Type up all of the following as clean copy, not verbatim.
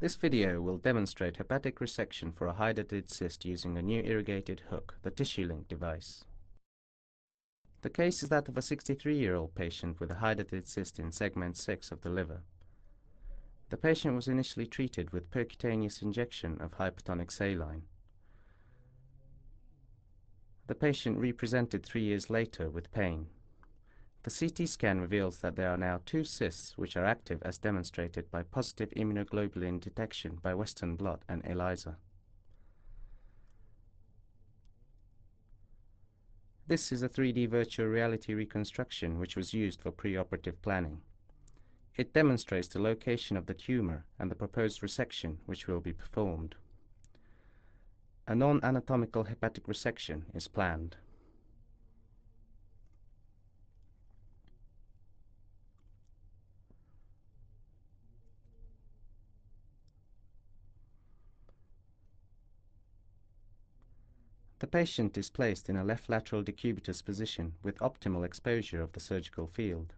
This video will demonstrate hepatic resection for a hydatid cyst using a new irrigated hook, the TissueLink device. The case is that of a 63-year-old patient with a hydatid cyst in segment 6 of the liver. The patient was initially treated with percutaneous injection of hypertonic saline. The patient represented 3 years later with pain. The CT scan reveals that there are now 2 cysts which are active as demonstrated by positive immunoglobulin detection by Western blot and ELISA. This is a 3D virtual reality reconstruction which was used for preoperative planning. It demonstrates the location of the tumor and the proposed resection which will be performed. A non-anatomical hepatic resection is planned. The patient is placed in a left lateral decubitus position with optimal exposure of the surgical field.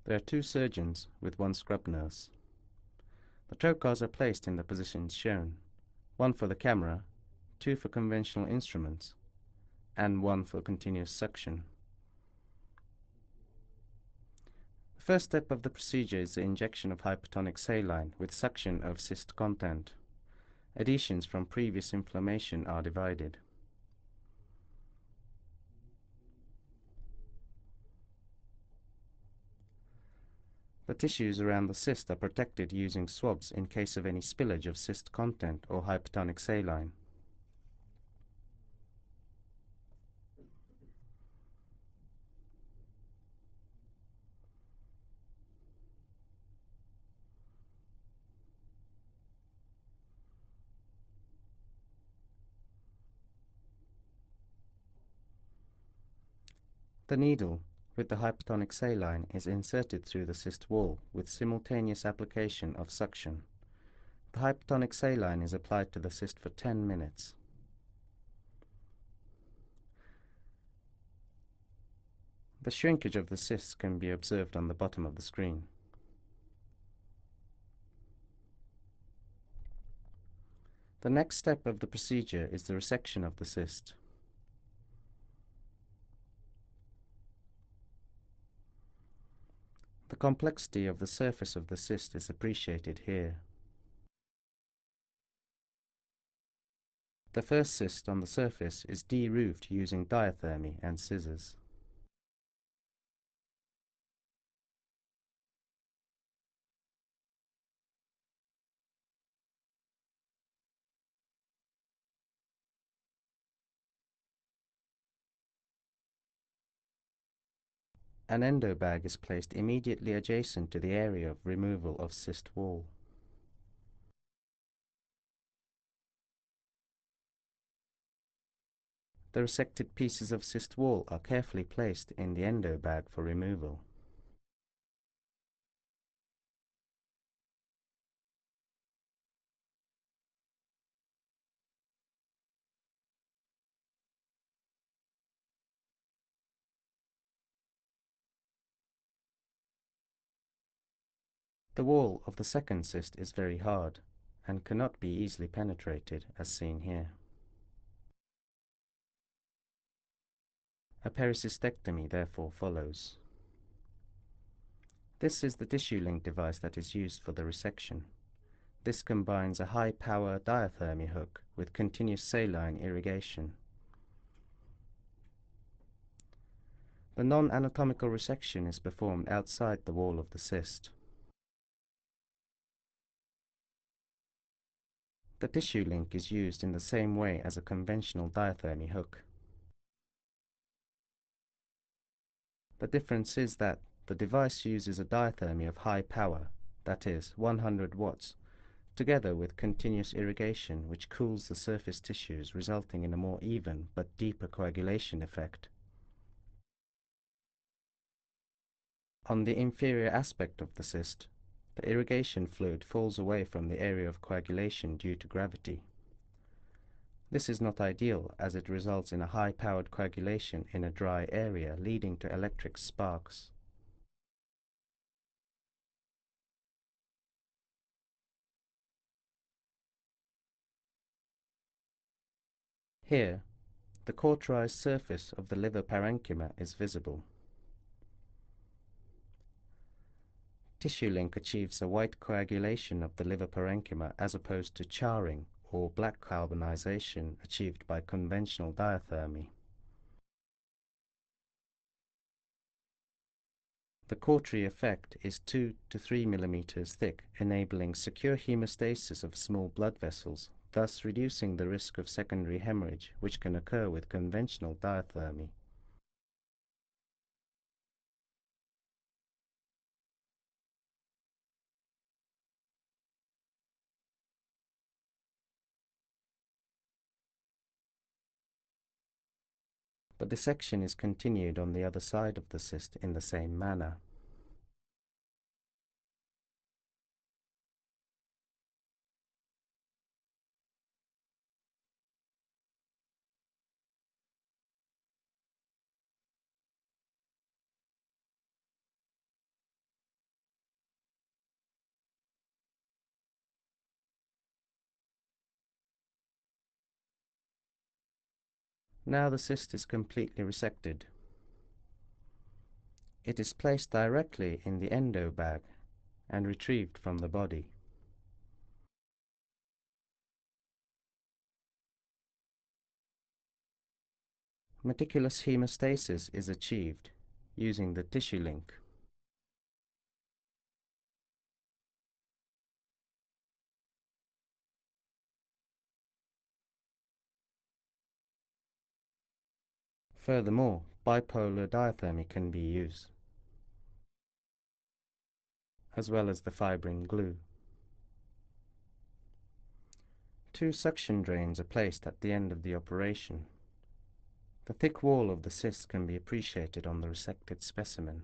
There are 2 surgeons with 1 scrub nurse. The trocars are placed in the positions shown, 1 for the camera, 2 for conventional instruments, and 1 for continuous suction. The first step of the procedure is the injection of hypertonic saline with suction of cyst content. Adhesions from previous inflammation are divided. The tissues around the cyst are protected using swabs in case of any spillage of cyst content or hypertonic saline. The needle with the hypertonic saline is inserted through the cyst wall with simultaneous application of suction. The hypertonic saline is applied to the cyst for 10 minutes. The shrinkage of the cysts can be observed on the bottom of the screen. The next step of the procedure is the resection of the cyst. The complexity of the surface of the cyst is appreciated here. The first cyst on the surface is de-roofed using diathermy and scissors. An endobag is placed immediately adjacent to the area of removal of cyst wall. The resected pieces of cyst wall are carefully placed in the endobag for removal. The wall of the second cyst is very hard and cannot be easily penetrated, as seen here. A pericystectomy therefore follows. This is the TissueLink device that is used for the resection. This combines a high-power diathermy hook with continuous saline irrigation. The non-anatomical resection is performed outside the wall of the cyst. The TissueLink is used in the same way as a conventional diathermy hook. The difference is that the device uses a diathermy of high power, that is, 100 watts, together with continuous irrigation which cools the surface tissues, resulting in a more even but deeper coagulation effect. On the inferior aspect of the cyst, the irrigation fluid falls away from the area of coagulation due to gravity. This is not ideal as it results in a high-powered coagulation in a dry area leading to electric sparks. Here, the cauterized surface of the liver parenchyma is visible. Tissue link achieves a white coagulation of the liver parenchyma as opposed to charring or black carbonization achieved by conventional diathermy. The cautery effect is 2 to 3 millimeters thick, enabling secure hemostasis of small blood vessels, thus reducing the risk of secondary hemorrhage, which can occur with conventional diathermy. But dissection is continued on the other side of the cyst in the same manner. Now the cyst is completely resected. It is placed directly in the endo bag and retrieved from the body. Meticulous hemostasis is achieved using the tissue link. Furthermore, bipolar diathermy can be used, as well as the fibrin glue. 2 suction drains are placed at the end of the operation. The thick wall of the cyst can be appreciated on the resected specimen.